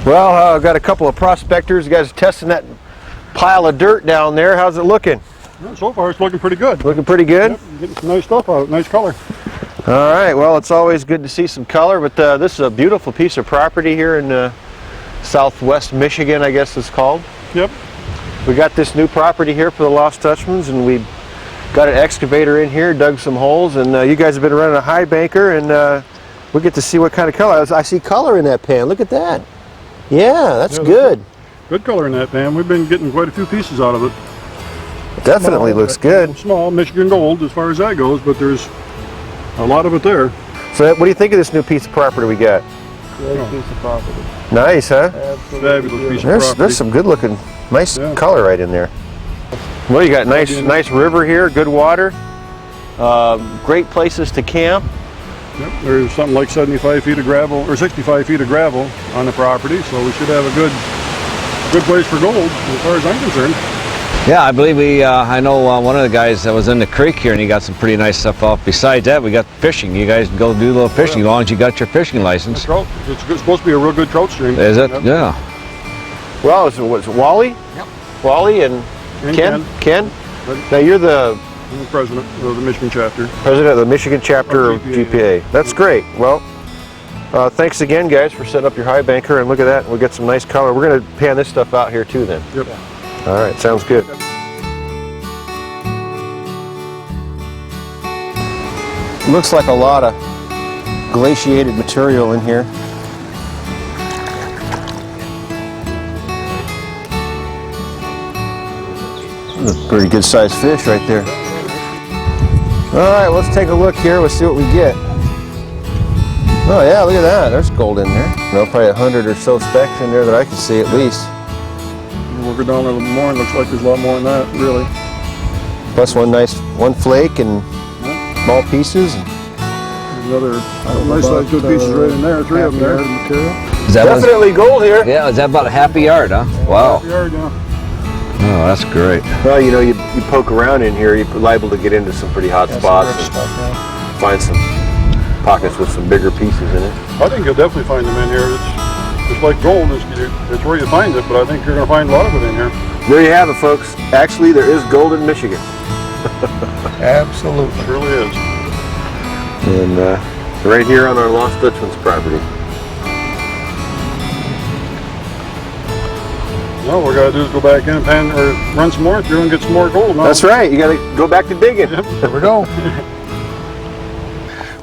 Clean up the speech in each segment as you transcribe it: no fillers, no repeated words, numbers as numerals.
Well, I've got a couple of prospectors. You guys are testing that pile of dirt down there. How's it looking? Well, so far it's looking pretty good. Looking pretty good? Yep, getting some nice stuff out, nice color. All right, well, it's always good to see some color, but this is a beautiful piece of property here in southwest Michigan, I guess it's called. Yep. We got this new property here for the Lost Dutchmans, and we got an excavator in here, dug some holes, and you guys have been running a high banker, and we get to see what kind of color. I see color in that pan. Look at that. Yeah, that's good. Good color in that pan. We've been getting quite a few pieces out of it. Definitely looks good. Small Michigan gold as far as that goes, but there's a lot of it there. So what do you think of this new piece of property we got? Great piece of property. Nice, huh? Absolutely. Fabulous piece of property. There's some good looking, nice color right in there. Well, you got nice river here, good water, great places to camp. Yep, there's something like 75 feet of gravel, or 65 feet of gravel on the property, so we should have a good place for gold as far as I'm concerned. Yeah, I believe I know one of the guys that was in the creek here, and he got some pretty nice stuff off. Besides that, we got fishing. You guys can go do a little fishing as long as you got your fishing license. Trout. It's supposed to be a real good trout stream. Is it? Yep. Yeah. Well, what's it, Wally? Yep. Wally and Ken? Ken? Now you're the president of the Michigan chapter. President of the Michigan chapter of GPA. That's great. Well, thanks again, guys, for setting up your high banker, and look at that. We'll get some nice color. We're going to pan this stuff out here too then. Yep. All right, sounds good. Looks like a lot of glaciated material in here. That's a pretty good sized fish right there. All right, let's take a look here. Let's see what we get. Oh yeah, look at that. There's gold in there. Probably 100 or so specks in there that I can see at least. We'll go down a little more, and looks like there's a lot more than that, really. Plus one flake and small pieces. Another nice sized good pieces right in there, three of them there. Is that Definitely gold here. Yeah, is that about a half a yard, huh? Wow. Half a yard, yeah. Oh, that's great. Well, you know, you poke around in here, you're liable to get into some pretty hot spots and find some pockets with some bigger pieces in it. I think you'll definitely find them in here. It's like gold. It's where you find it, but I think you're going to find a lot of it in here. There you have it, folks. Actually, there is gold in Michigan. Absolutely. It really is. And right here on our Lost Dutchman's property. Well, what we got to do is go back in and run some more through and get some more gold now. That's right. You got to go back to digging. Yep. There we go.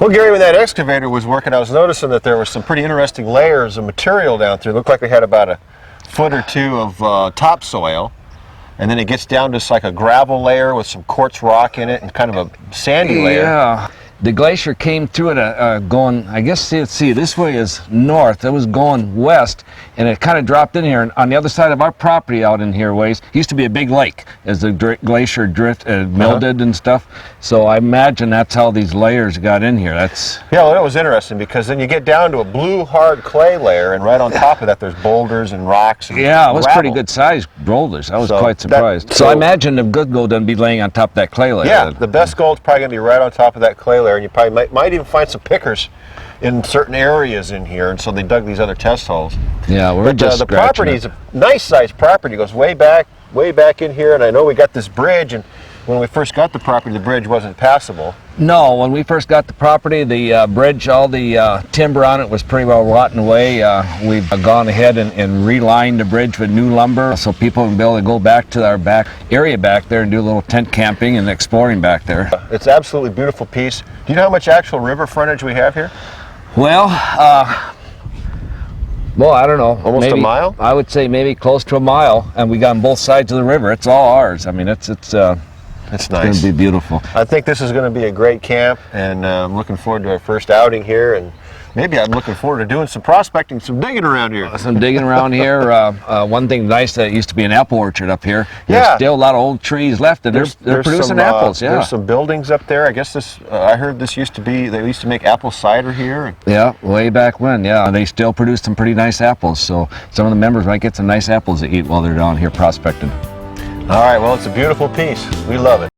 Well, Gary, when that excavator was working, I was noticing that there were some pretty interesting layers of material down through. It looked like we had about a foot or two of topsoil, and then it gets down to just like a gravel layer with some quartz rock in it and kind of a sandy layer. Yeah. The glacier came through it going, I guess, see, this way is north. It was going west, and it kind of dropped in here. And on the other side of our property out in here ways, used to be a big lake as the glacier melted and stuff. So I imagine that's how these layers got in here. That's Yeah, well, it was interesting because then you get down to a blue hard clay layer, and right on top of that there's boulders and rocks and yeah, it was gravel. pretty good sized boulders. I was So quite surprised. So I imagine the good gold doesn't be laying on top of that clay layer. Yeah, the best gold's probably going to be right on top of that clay layer, and you probably might even find some pickers in certain areas in here, and so they dug these other test holes. Yeah, we're just the property is a nice sized property. It goes way back in here, and I know we got this bridge, and when we first got the property, the bridge wasn't passable. No, when we first got the property, the bridge, all the timber on it was pretty well rotten away. We've gone ahead and relined the bridge with new lumber so people can be able to go back to our back area back there and do a little tent camping and exploring back there. It's an absolutely beautiful piece. Do you know how much actual river frontage we have here? Well, I don't know. Almost maybe, a mile? I would say maybe close to a mile, and we got on both sides of the river. It's all ours. I mean, it's nice. going to be beautiful. I think this is going to be a great camp, and I'm looking forward to our first outing here, and maybe I'm looking forward to doing some prospecting, some digging around here. Some digging around here. One thing nice that used to be an apple orchard up here. Yeah. There's still a lot of old trees left, and they're producing some, apples. Yeah. There's some buildings up there. I guess I heard this used to be, they used to make apple cider here. Yeah, way back when. Yeah, they still produce some pretty nice apples. So some of the members might get some nice apples to eat while they're down here prospecting. All right, well, it's a beautiful piece. We love it.